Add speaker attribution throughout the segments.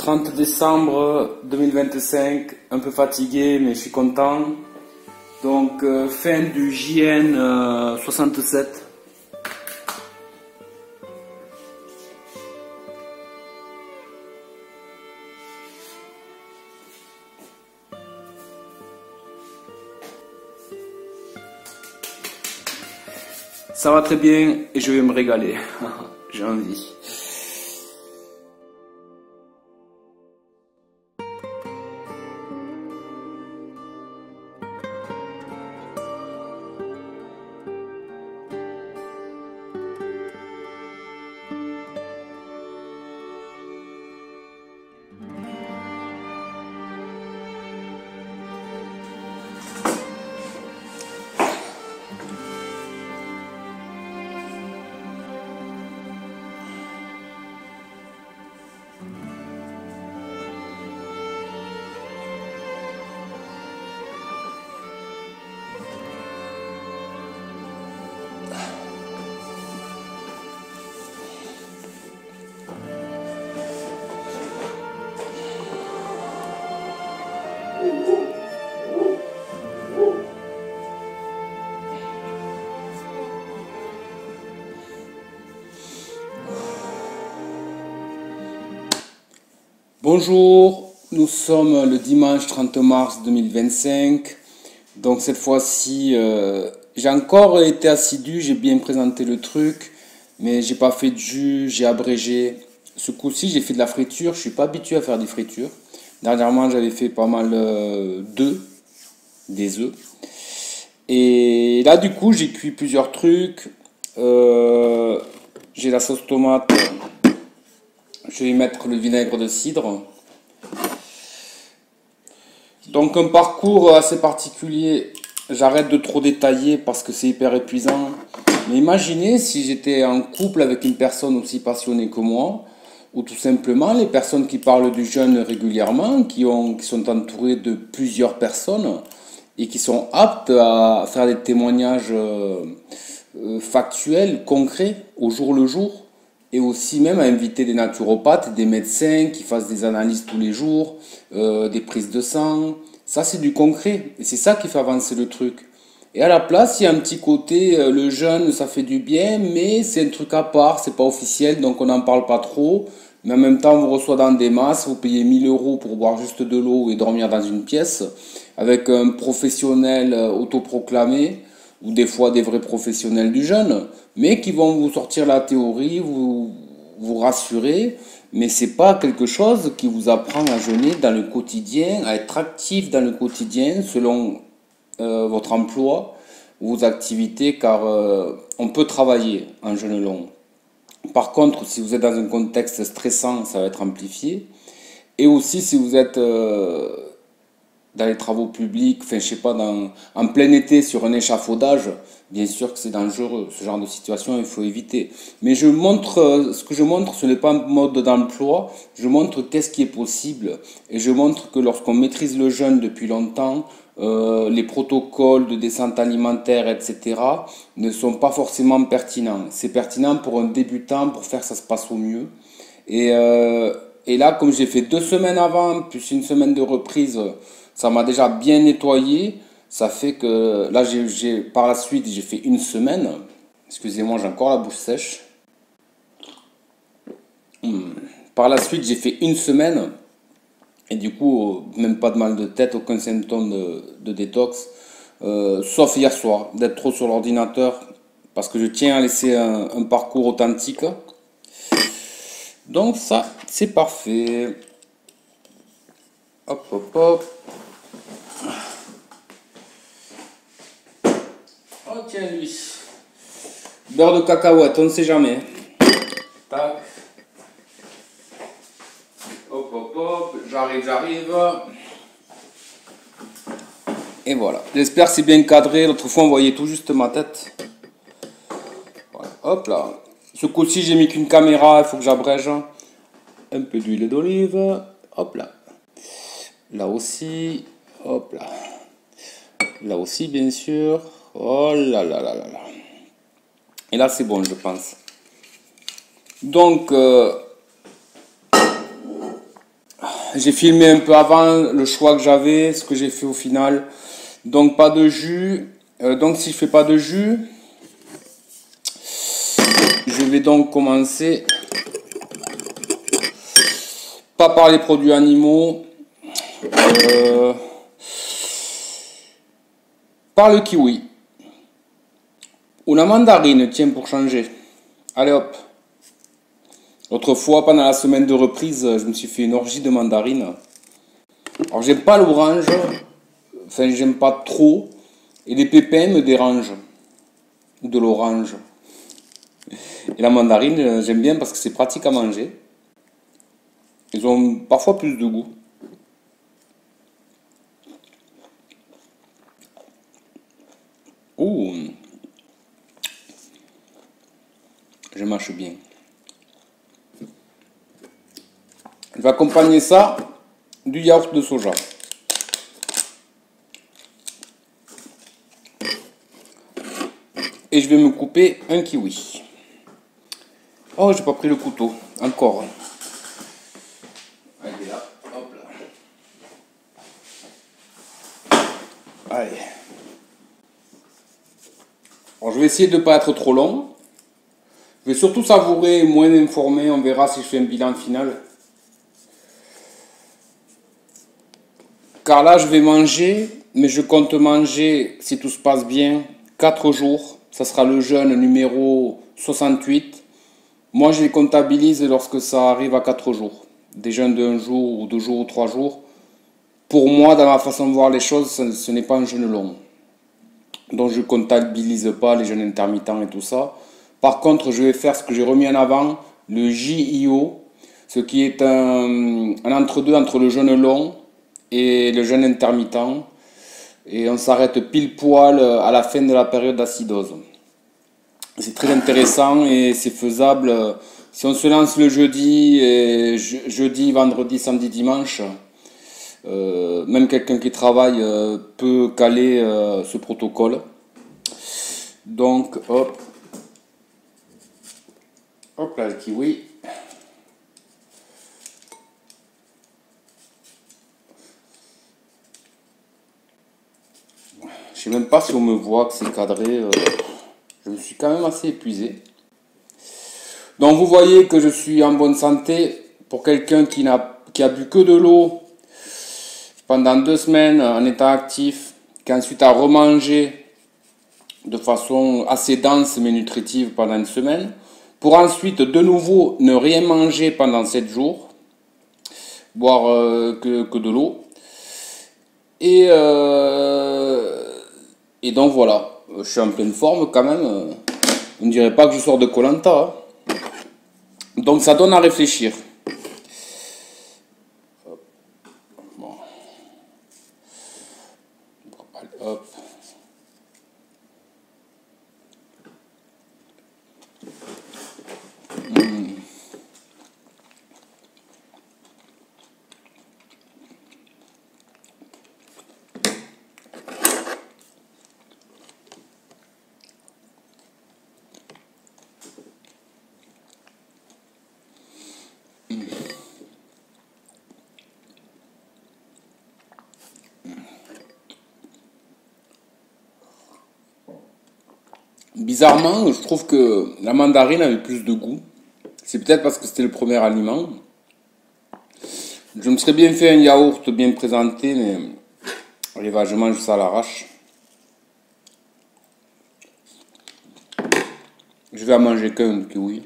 Speaker 1: 30 décembre 2025, un peu fatigué mais je suis content. Donc fin du JN 67. Ça va très bien et je vais me régaler. J'ai envie. Bonjour, nous sommes le dimanche 30 mars 2025. Donc cette fois-ci, j'ai encore été assidu, j'ai bien présenté le truc, mais j'ai pas fait de jus, j'ai abrégé. Ce coup-ci, j'ai fait de la friture, je suis pas habitué à faire des fritures. Dernièrement, j'avais fait pas mal des œufs. Et là, du coup, j'ai cuit plusieurs trucs. J'ai la sauce tomate. Je vais y mettre le vinaigre de cidre. Donc un parcours assez particulier. J'arrête de trop détailler parce que c'est hyper épuisant. Mais imaginez si j'étais en couple avec une personne aussi passionnée que moi, ou tout simplement les personnes qui parlent du jeûne régulièrement, qui sont entourées de plusieurs personnes et qui sont aptes à faire des témoignages factuels, concrets, au jour le jour. Et aussi même à inviter des naturopathes, des médecins qui fassent des analyses tous les jours, des prises de sang. Ça, c'est du concret. Et c'est ça qui fait avancer le truc. Et à la place, il y a un petit côté, le jeûne, ça fait du bien, mais c'est un truc à part, c'est pas officiel, donc on n'en parle pas trop. Mais en même temps, on vous reçoit dans des masses, vous payez 1000 euros pour boire juste de l'eau et dormir dans une pièce, avec un professionnel autoproclamé, ou des fois des vrais professionnels du jeûne, mais qui vont vous sortir la théorie, vous rassurer, mais c'est pas quelque chose qui vous apprend à jeûner dans le quotidien, à être actif dans le quotidien selon votre emploi ou vos activités, car on peut travailler en jeûne long. Par contre, si vous êtes dans un contexte stressant, ça va être amplifié. Et aussi, si vous êtes dans les travaux publics, enfin je sais pas, en plein été sur un échafaudage, bien sûr que c'est dangereux, ce genre de situation il faut éviter. Mais ce que je montre, ce n'est pas un mode d'emploi, je montre qu'est-ce qui est possible, et je montre que lorsqu'on maîtrise le jeûne depuis longtemps, les protocoles de descente alimentaire, etc., ne sont pas forcément pertinents. C'est pertinent pour un débutant, pour faire que ça se passe au mieux. Et là, comme j'ai fait 2 semaines avant, plus une semaine de reprise, ça m'a déjà bien nettoyé. Ça fait que là, par la suite, j'ai fait une semaine. Excusez-moi, j'ai encore la bouche sèche. Par la suite, j'ai fait une semaine. Et du coup, même pas de mal de tête, aucun symptôme de détox. Sauf hier soir, d'être trop sur l'ordinateur. Parce que je tiens à laisser un parcours authentique. Donc ça, c'est parfait. Hop, hop, hop. Oh tiens lui. Beurre de cacahuète, on ne sait jamais. Tac. Hop, hop, hop. J'arrive. Et voilà. J'espère que c'est bien cadré. L'autre fois, on voyait tout juste ma tête. Voilà. Hop là. Ce coup-ci, j'ai mis qu'une caméra. Il faut que j'abrège. Un peu d'huile d'olive. Hop là. Là aussi. Hop là. Là aussi, bien sûr. Oh là là là là là. Et là, c'est bon, je pense. Donc, J'ai filmé un peu avant le choix que j'avais, ce que j'ai fait au final. Donc pas de jus. Donc si je fais pas de jus, je vais donc commencer pas par les produits animaux, par le kiwi. Ou la mandarine, tiens, pour changer. Allez hop. Autrefois, pendant la semaine de reprise, je me suis fait une orgie de mandarine. Alors j'aime pas l'orange, enfin j'aime pas trop, et les pépins me dérangent. Ou de l'orange. Et la mandarine, j'aime bien parce que c'est pratique à manger. Ils ont parfois plus de goût. Ouh, je mâche bien. Je vais accompagner ça du yaourt de soja. Et je vais me couper un kiwi. Oh, j'ai pas pris le couteau. Encore. Allez, là. Hop là. Allez. Alors, je vais essayer de ne pas être trop long. Je vais surtout savourer, moins informé. On verra si je fais un bilan final. Car là, je vais manger, mais je compte manger, si tout se passe bien, 4 jours. Ça sera le jeûne numéro 68. Moi, je les comptabilise lorsque ça arrive à 4 jours. Des jeûnes d'un jour, ou 2 jours, ou 3 jours. Pour moi, dans ma façon de voir les choses, ce n'est pas un jeûne long. Donc, je ne comptabilise pas les jeûnes intermittents et tout ça. Par contre, je vais faire ce que j'ai remis en avant, le JIO, ce qui est un entre-deux entre le jeûne long et le jeûne intermittent. Et on s'arrête pile poil à la fin de la période d'acidose. C'est très intéressant et c'est faisable. Si on se lance le jeudi, et jeudi, vendredi, samedi, dimanche, même quelqu'un qui travaille peut caler ce protocole. Donc, hop. Hop là, le kiwi. Je sais même pas si on me voit que c'est cadré. Je me suis quand même assez épuisé. Donc vous voyez que je suis en bonne santé. Pour quelqu'un qui a bu que de l'eau pendant 2 semaines en étant actif, qui ensuite a remangé de façon assez dense mais nutritive pendant une semaine, pour ensuite de nouveau ne rien manger pendant 7 jours, boire que de l'eau. Et donc voilà, je suis en pleine forme quand même. On ne dirait pas que je sors de koh Lanta. Donc ça donne à réfléchir. Bon. Hop. Bizarrement, je trouve que la mandarine avait plus de goût. C'est peut-être parce que c'était le premier aliment. Je me serais bien fait un yaourt bien présenté, mais allez va, je mange ça à l'arrache. Je vais en manger qu'un kiwi.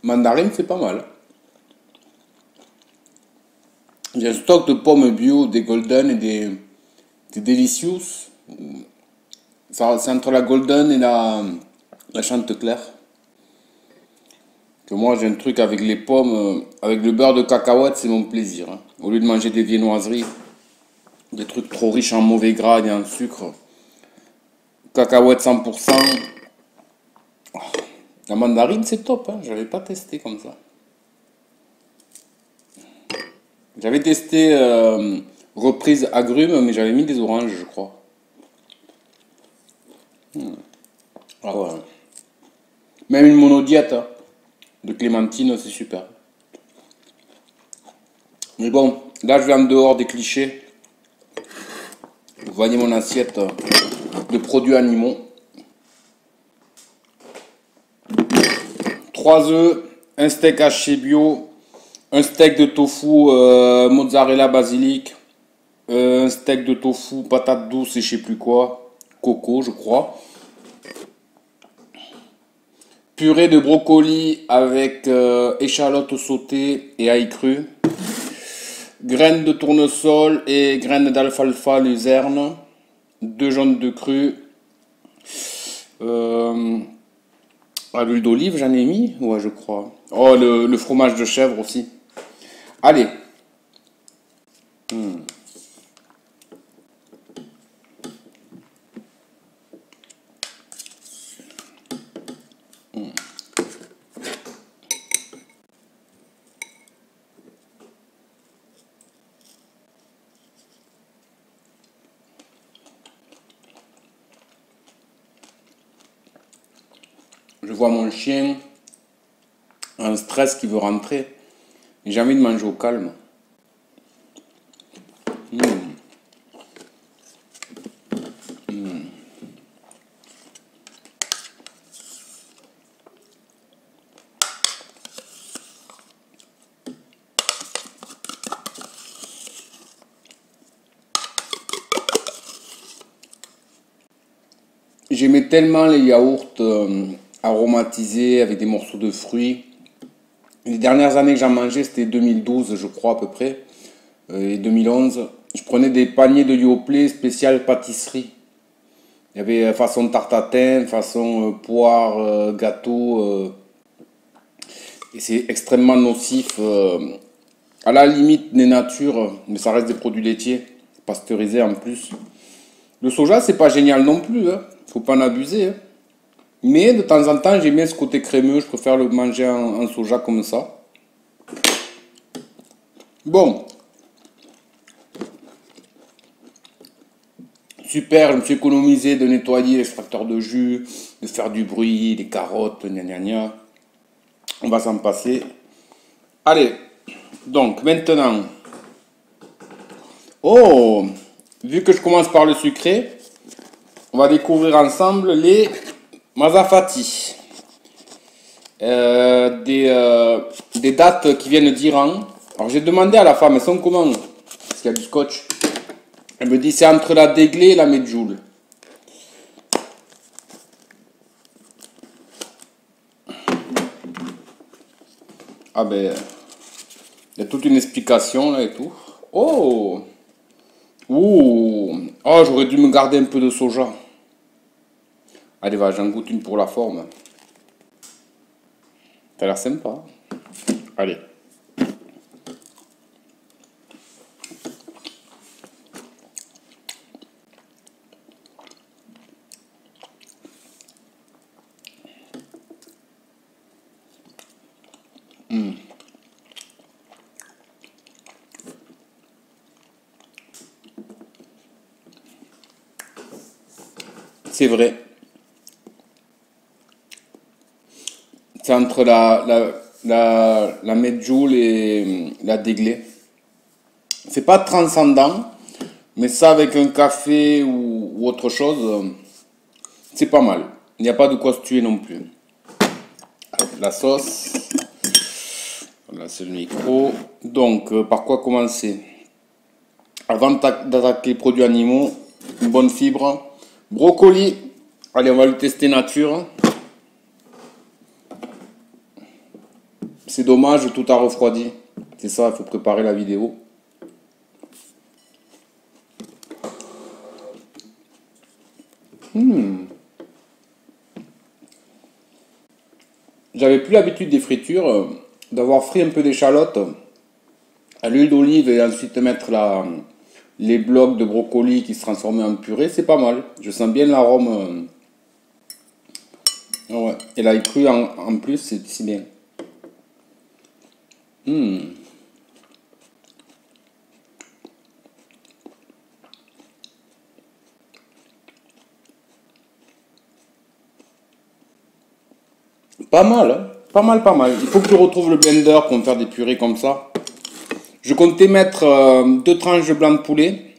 Speaker 1: Mandarine, c'est pas mal. J'ai un stock de pommes bio, des Golden et des Delicious. C'est entre la Golden et la Chantecler. Que moi, j'ai un truc avec les pommes, avec le beurre de cacahuète, c'est mon plaisir. Hein. Au lieu de manger des viennoiseries, des trucs trop riches en mauvais gras et en sucre. Cacahuètes 100%. La mandarine, c'est top, hein. J'avais pas testé comme ça. J'avais testé reprise agrumes, mais j'avais mis des oranges, je crois. Ah ouais. Même une monodiète hein, de clémentine, c'est super. Mais bon, là je vais en dehors des clichés. Vous voyez mon assiette de produits animaux. 3 œufs, un steak haché bio, un steak de tofu mozzarella basilic, un steak de tofu patate douce et je sais plus quoi, coco je crois. Purée de brocoli avec échalotes sautées et ail cru. Graines de tournesol et graines d'alfalfa luzerne. 2 jaunes de cru. À l'huile d'olive, j'en ai mis. Ouais, je crois. Oh, le fromage de chèvre aussi. Allez. Je vois mon chien, un stress qui veut rentrer. J'ai envie de manger au calme. J'aimais tellement les yaourts aromatisés avec des morceaux de fruits. Les dernières années que j'en mangeais, c'était 2012, je crois à peu près, et 2011. Je prenais des paniers de Yoplait spécial pâtisserie. Il y avait façon tarte tatin, façon poire, gâteau. Et c'est extrêmement nocif. À la limite des natures, mais ça reste des produits laitiers, pasteurisés en plus. Le soja, c'est pas génial non plus, hein. Faut pas en abuser, hein. Mais de temps en temps, j'aime bien ce côté crémeux. Je préfère le manger en soja comme ça. Bon. Super, je me suis économisé de nettoyer l'extracteur de jus, de faire du bruit, des carottes, gna gna gna. On va s'en passer. Allez, donc maintenant. Oh, vu que je commence par le sucré, on va découvrir ensemble les Mazafati. Des dates qui viennent d'Iran. Alors j'ai demandé à la femme, elles sont comment? Parce qu'il y a du scotch. Elle me dit c'est entre la Déglé et la Medjool. Ah ben, il y a toute une explication là et tout. Oh! Ouh! Oh, j'aurais dû me garder un peu de soja. Allez, va, j'en goûte une pour la forme. Ça a l'air sympa. Allez. C'est vrai. C'est entre la Medjool et la Déglé. C'est pas transcendant, mais ça avec un café ou autre chose, c'est pas mal. Il n'y a pas de quoi se tuer non plus. La sauce. Là, c'est le micro. Donc, par quoi commencer? Avant d'attaquer les produits animaux, une bonne fibre. Brocoli. Allez, on va le tester nature. C'est dommage, tout a refroidi. C'est ça, il faut préparer la vidéo. J'avais plus l'habitude des fritures, d'avoir frit un peu d'échalote à l'huile d'olive et ensuite mettre les blocs de brocoli qui se transformaient en purée. C'est pas mal. Je sens bien l'arôme Ouais. Et l'ail cru en plus, c'est bien. Pas mal, hein. Pas mal, pas mal. Il faut que je retrouve le blender pour me faire des purées comme ça. Je comptais mettre deux tranches de blanc de poulet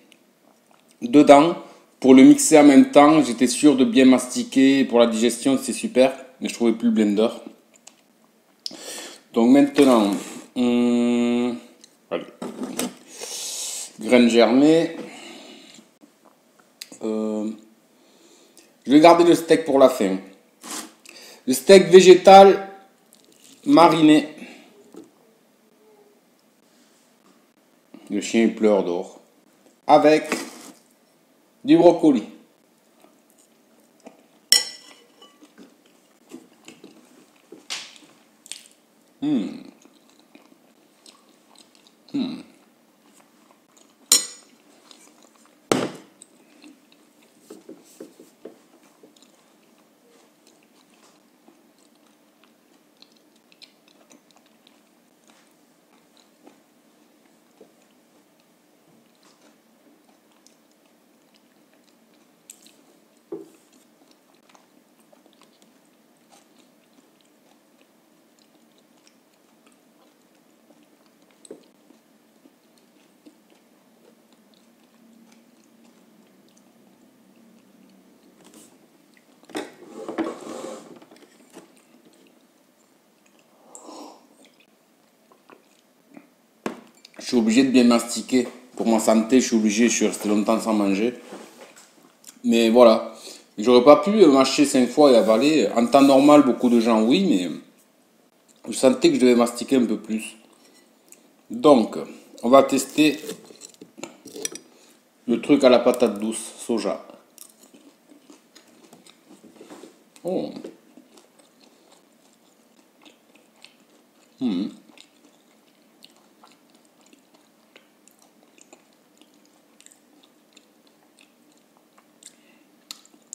Speaker 1: dedans pour le mixer en même temps. J'étais sûr de bien mastiquer. Pour la digestion, c'est super. Mais je trouvais plus le blender. Donc maintenant, allez, graines germées. Je vais garder le steak pour la fin. Le steak végétal mariné. Le chien il pleure dehors. Avec du brocoli. Je suis obligé de bien mastiquer. Pour ma santé, je suis obligé, je suis resté longtemps sans manger. Mais voilà. J'aurais pas pu mâcher 5 fois et avaler. En temps normal, beaucoup de gens, oui, mais je sentais que je devais mastiquer un peu plus. Donc, on va tester le truc à la patate douce, soja. Oh.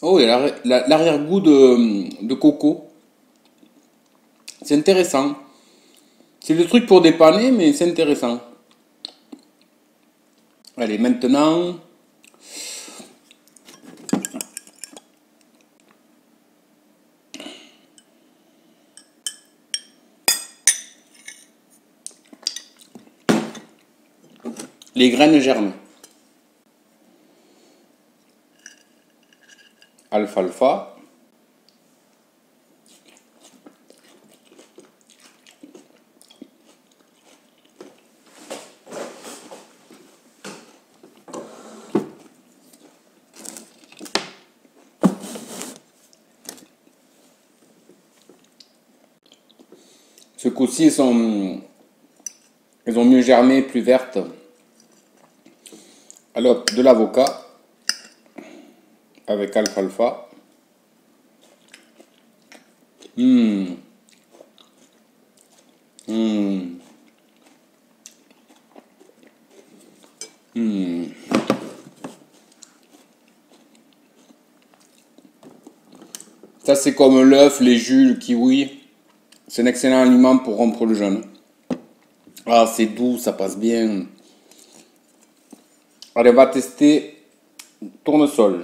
Speaker 1: Oh, il y a l'arrière-goût de coco. C'est intéressant. C'est des trucs pour dépanner, mais c'est intéressant. Allez, maintenant, les graines germées. Alfalfa. Ce coup-ci, elles ont mieux germé, plus vertes. Alors, de l'avocat avec alfalfa. Hum, hum, hum. Ça, c'est comme l'œuf, les jus, le kiwi. C'est un excellent aliment pour rompre le jeûne. Ah, c'est doux, ça passe bien. Allez, on va tester tournesol.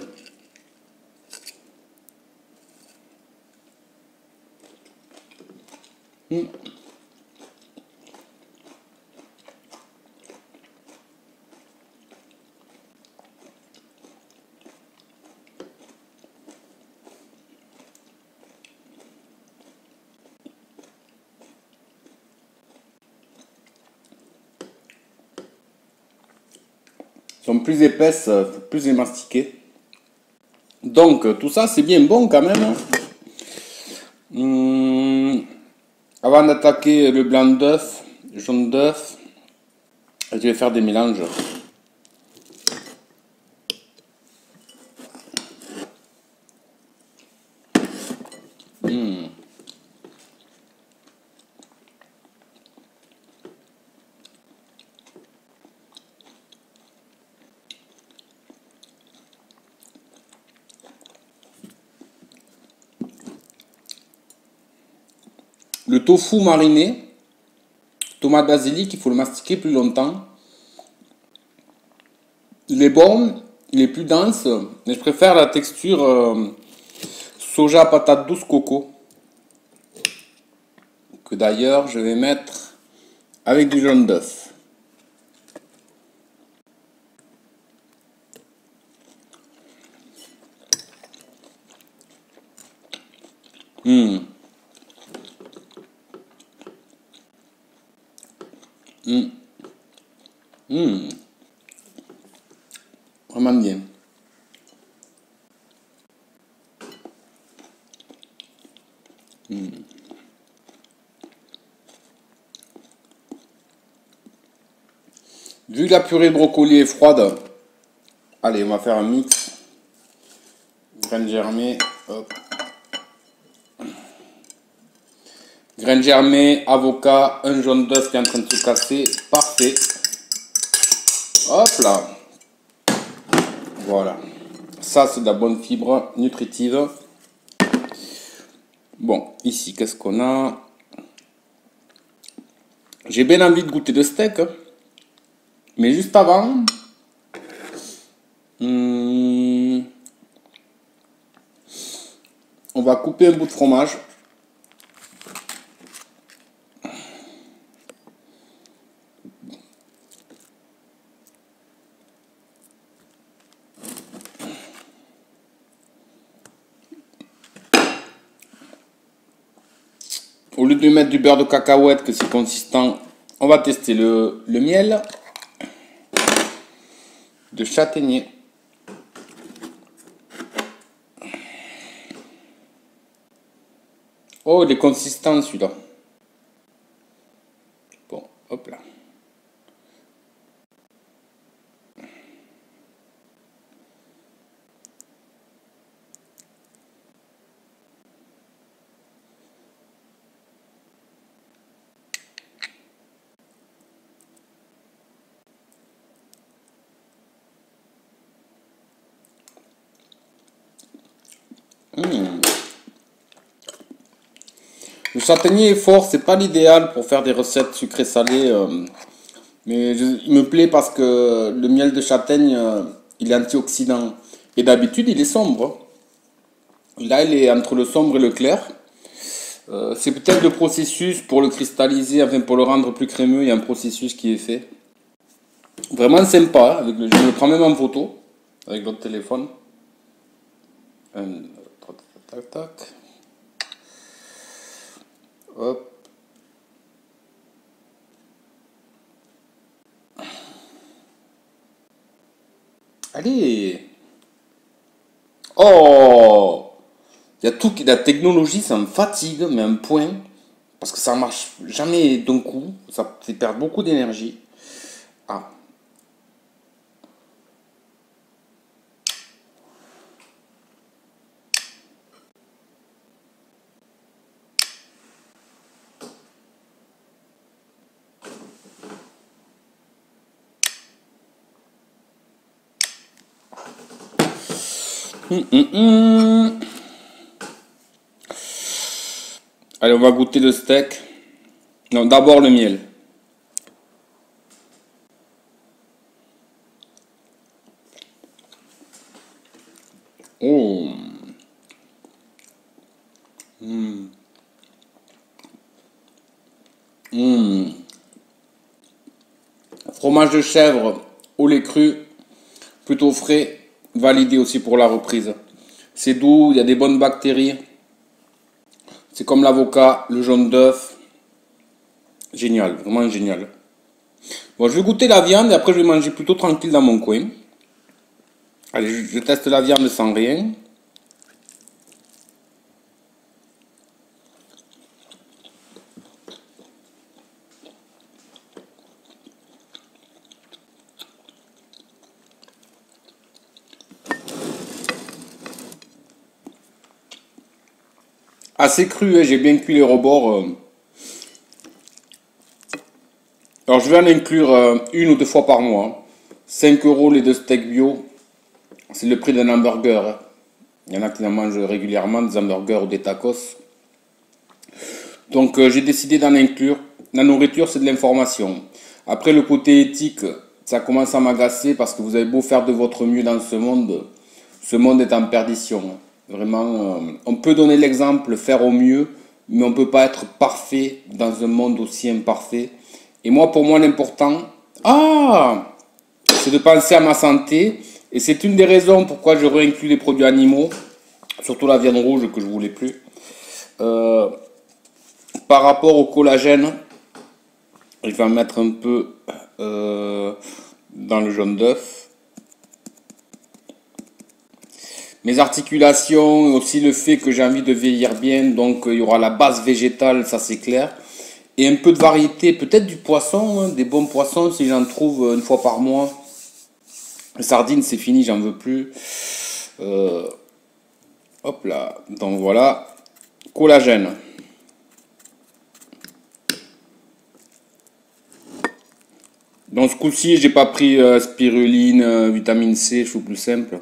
Speaker 1: Sont plus épaisses, faut plus les mastiquer. Donc, tout ça, c'est bien bon quand même, hein. Avant d'attaquer le blanc d'œuf, le jaune d'œuf, je vais faire des mélanges. Le tofu mariné, tomate basilic, il faut le mastiquer plus longtemps. Il est bon, il est plus dense, mais je préfère la texture soja patate douce coco. Que d'ailleurs je vais mettre avec du jaune d'œuf. Mmh. Mmh. Mmh. Vraiment bien. Vu que la purée de brocoli est froide, allez, on va faire un mix. Graines germées, hop. Graines germées, avocat, un jaune d'œuf qui est en train de se casser. Parfait. Hop là. Voilà. Ça, c'est de la bonne fibre nutritive. Bon, ici, qu'est-ce qu'on a? J'ai bien envie de goûter le steak. Mais juste avant, on va couper un bout de fromage. Au lieu de mettre du beurre de cacahuète, que c'est consistant, on va tester le miel de châtaignier. Oh, il est consistant celui-là. Bon, hop là. Le châtaignier est fort, c'est pas l'idéal pour faire des recettes sucrées salées, mais il me plaît parce que le miel de châtaigne, il est antioxydant. Et d'habitude, il est sombre. Là, il est entre le sombre et le clair. C'est peut-être le processus pour le cristalliser, enfin pour le rendre plus crémeux, il y a un processus qui est fait. Vraiment sympa, avec je me le prends même en photo, avec l'autre téléphone. Tac, tac, tac. Hop. Allez. Oh. Il y a tout qui, la technologie, ça me fatigue, mais à un point, parce que ça marche jamais d'un coup, ça fait perdre beaucoup d'énergie. Ah. Allez, on va goûter le steak. Non, d'abord le miel. Oh. Fromage de chèvre au lait cru, plutôt frais, validé aussi pour la reprise. C'est doux, il y a des bonnes bactéries. C'est comme l'avocat, le jaune d'œuf. Génial, vraiment génial. Bon, je vais goûter la viande et après je vais manger plutôt tranquille dans mon coin. Allez, je teste la viande sans rien. Assez cru, hein, j'ai bien cuit les rebords. Alors je vais en inclure une ou deux fois par mois. 5 euros les deux steaks bio. C'est le prix d'un hamburger. Il y en a qui en mangent régulièrement, des hamburgers ou des tacos. Donc j'ai décidé d'en inclure. La nourriture, c'est de l'information. Après, le côté éthique, ça commence à m'agacer parce que vous avez beau faire de votre mieux dans ce monde est en perdition. Vraiment, on peut donner l'exemple, faire au mieux, mais on ne peut pas être parfait dans un monde aussi imparfait. Et moi, pour moi, l'important, c'est de penser à ma santé. Et c'est une des raisons pourquoi je réinclus les produits animaux, surtout la viande rouge que je voulais plus. Euh, Par rapport au collagène, je vais en mettre un peu dans le jaune d'œuf. Mes articulations, et aussi le fait que j'ai envie de vieillir bien, donc il y aura la base végétale, ça c'est clair. Et un peu de variété, peut-être du poisson, hein, des bons poissons si j'en trouve une fois par mois. Les sardines c'est fini, j'en veux plus. Hop là, donc voilà, collagène. Donc ce coup-ci, j'ai pas pris spiruline, vitamine C, je suis plus simple.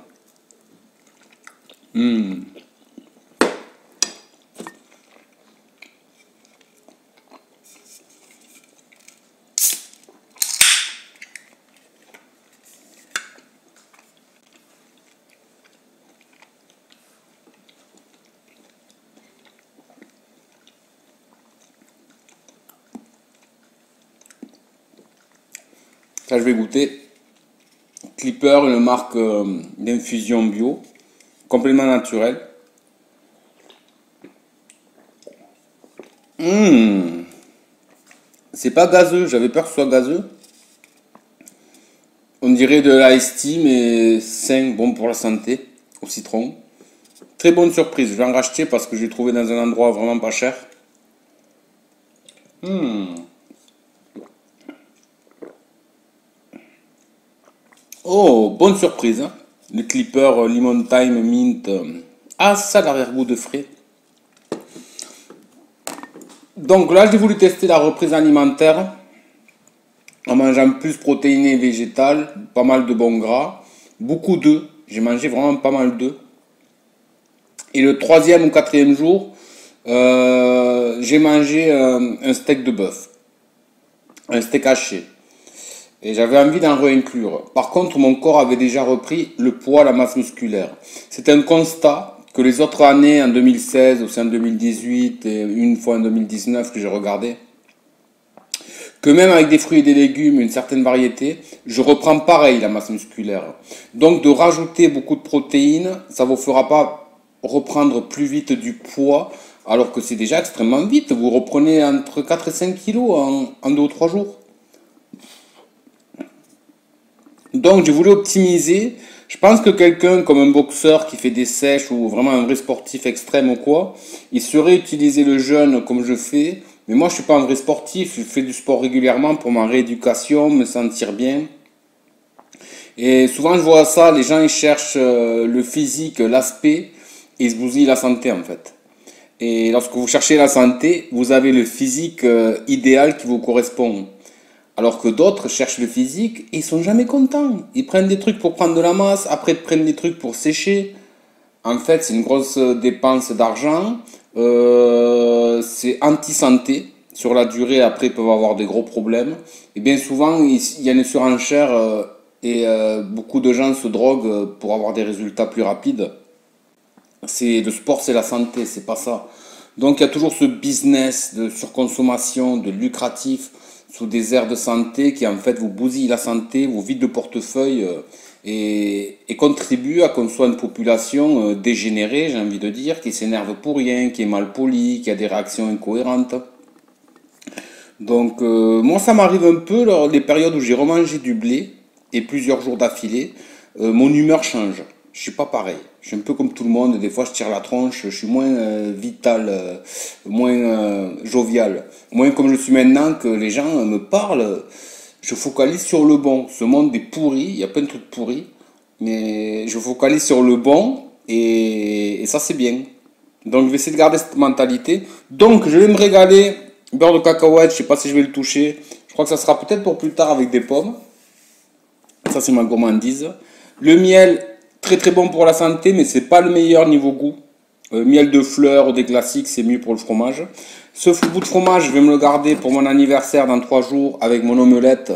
Speaker 1: Ça, je vais goûter. Clipper, une marque d'infusion bio, complètement naturelle. C'est pas gazeux, j'avais peur que ce soit gazeux. On dirait de l'ice tea, mais sain, bon pour la santé, au citron. Très bonne surprise, je vais en racheter parce que j'ai trouvé dans un endroit vraiment pas cher. Oh, bonne surprise, hein. Le clipper lemon thyme mint. Ah, ça, l'arrière-goût de frais. Donc là, j'ai voulu tester la reprise alimentaire en mangeant plus protéiné et végétal, pas mal de bons gras, beaucoup d'œufs. J'ai mangé vraiment pas mal d'œufs. Et le troisième ou quatrième jour, j'ai mangé un steak de bœuf, un steak haché. Et j'avais envie d'en réinclure. Par contre, mon corps avait déjà repris le poids, la masse musculaire. C'est un constat que les autres années, en 2016, aussi en 2018 et une fois en 2019 que j'ai regardé, que même avec des fruits et des légumes, une certaine variété, je reprends pareil la masse musculaire. Donc de rajouter beaucoup de protéines, ça vous fera pas reprendre plus vite du poids, alors que c'est déjà extrêmement vite. Vous reprenez entre 4 et 5 kilos en 2 ou 3 jours. Donc j'ai voulu optimiser. Je pense que quelqu'un comme un boxeur qui fait des sèches ou vraiment un vrai sportif extrême ou quoi, il saurait utiliser le jeûne comme je fais. Mais moi je suis pas un vrai sportif, je fais du sport régulièrement pour ma rééducation, me sentir bien. Et souvent je vois ça, les gens ils cherchent le physique, l'aspect, et ils se bousillent la santé en fait. Et lorsque vous cherchez la santé, vous avez le physique idéal qui vous correspond. Alors que d'autres cherchent le physique et ils sont jamais contents. Ils prennent des trucs pour prendre de la masse, après ils prennent des trucs pour sécher. En fait, c'est une grosse dépense d'argent. C'est anti-santé. Sur la durée, après, ils peuvent avoir des gros problèmes. Et bien souvent, il y a une surenchère et beaucoup de gens se droguent pour avoir des résultats plus rapides. C'est le sport, c'est la santé, c'est pas ça. Donc il y a toujours ce business de surconsommation, de lucratif sous des airs de santé qui en fait vous bousille la santé, vous vide le portefeuille et contribue à qu'on soit une population dégénérée, j'ai envie de dire, qui s'énerve pour rien, qui est mal polie, qui a des réactions incohérentes. Donc moi ça m'arrive un peu lors des périodes où j'ai remangé du blé et plusieurs jours d'affilée, mon humeur change. Je suis pas pareil. Je suis un peu comme tout le monde. Des fois je tire la tronche, je suis moins vital, moins jovial, moins comme je suis maintenant que les gens me parlent. Je focalise sur le bon. Ce monde est pourri, il y a plein de trucs pourris, mais je focalise sur le bon et ça c'est bien. Donc je vais essayer de garder cette mentalité. Donc je vais me régaler. Beurre de cacahuète, je sais pas si je vais le toucher. Je crois que ça sera peut-être pour plus tard avec des pommes. Ça c'est ma gourmandise. Le miel, très très bon pour la santé, mais c'est pas le meilleur niveau goût. Miel de fleurs, des classiques, c'est mieux pour le fromage. Ce bout de fromage, je vais me le garder pour mon anniversaire dans 3 jours avec mon omelette.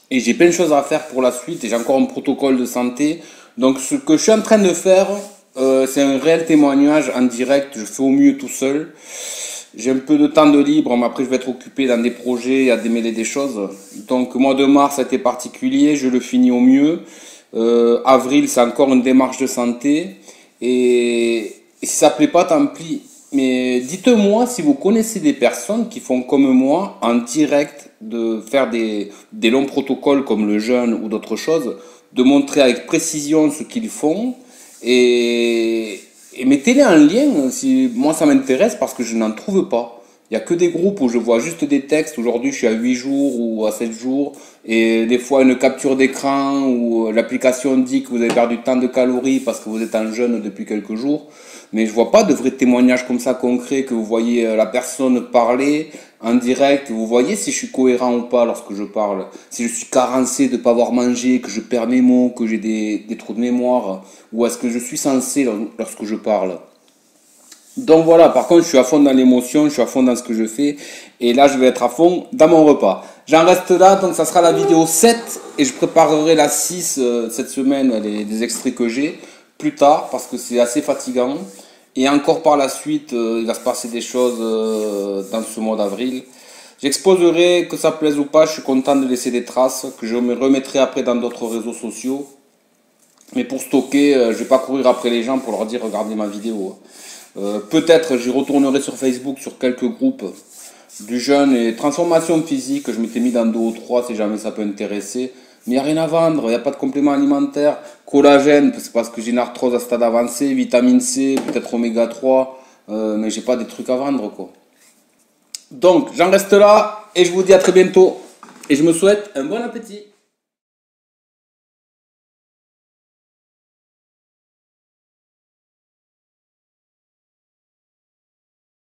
Speaker 1: Et j'ai plein de choses à faire pour la suite et j'ai encore un protocole de santé. Donc ce que je suis en train de faire, c'est un réel témoignage en direct. Je fais au mieux tout seul. J'ai un peu de temps de libre, mais après je vais être occupé dans des projets et à démêler des choses. Donc mois de mars a été particulier, je le finis au mieux. Avril, c'est encore une démarche de santé. Et si ça plaît pas, tant pis. Mais dites-moi si vous connaissez des personnes qui font comme moi en direct de faire des longs protocoles comme le jeûne ou d'autres choses, de montrer avec précision ce qu'ils font et mettez-les en lien. Si, moi ça m'intéresse parce que je n'en trouve pas. Il n'y a que des groupes où je vois juste des textes. Aujourd'hui je suis à 8 jours ou à 7 jours et des fois une capture d'écran où l'application dit que vous avez perdu tant de calories parce que vous êtes en jeûne depuis quelques jours. Mais je vois pas de vrais témoignages comme ça concrets, que vous voyez la personne parler en direct, vous voyez si je suis cohérent ou pas lorsque je parle, si je suis carencé de ne pas avoir mangé, que je perds mes mots, que j'ai des trous de mémoire, ou est-ce que je suis censé lorsque je parle. Donc voilà, par contre je suis à fond dans l'émotion, je suis à fond dans ce que je fais, et là je vais être à fond dans mon repas. J'en reste là, donc ça sera la vidéo 7, et je préparerai la 6 cette semaine, des extraits que j'ai, plus tard, parce que c'est assez fatigant. Et encore par la suite, il va se passer des choses dans ce mois d'avril. J'exposerai, que ça plaise ou pas, je suis content de laisser des traces, que je me remettrai après dans d'autres réseaux sociaux. Mais pour stocker, je vais pas courir après les gens pour leur dire regardez ma vidéo. Peut-être j'y retournerai sur Facebook, sur quelques groupes du jeûne et transformation physique, que je m'étais mis dans 2 ou 3 si jamais ça peut intéresser. Mais il n'y a rien à vendre, il n'y a pas de complément alimentaire. Collagène, c'est parce que j'ai une arthrose à stade avancé, vitamine C, peut-être oméga 3, mais j'ai pas des trucs à vendre quoi. Donc j'en reste là et je vous dis à très bientôt. Et je me souhaite un bon appétit.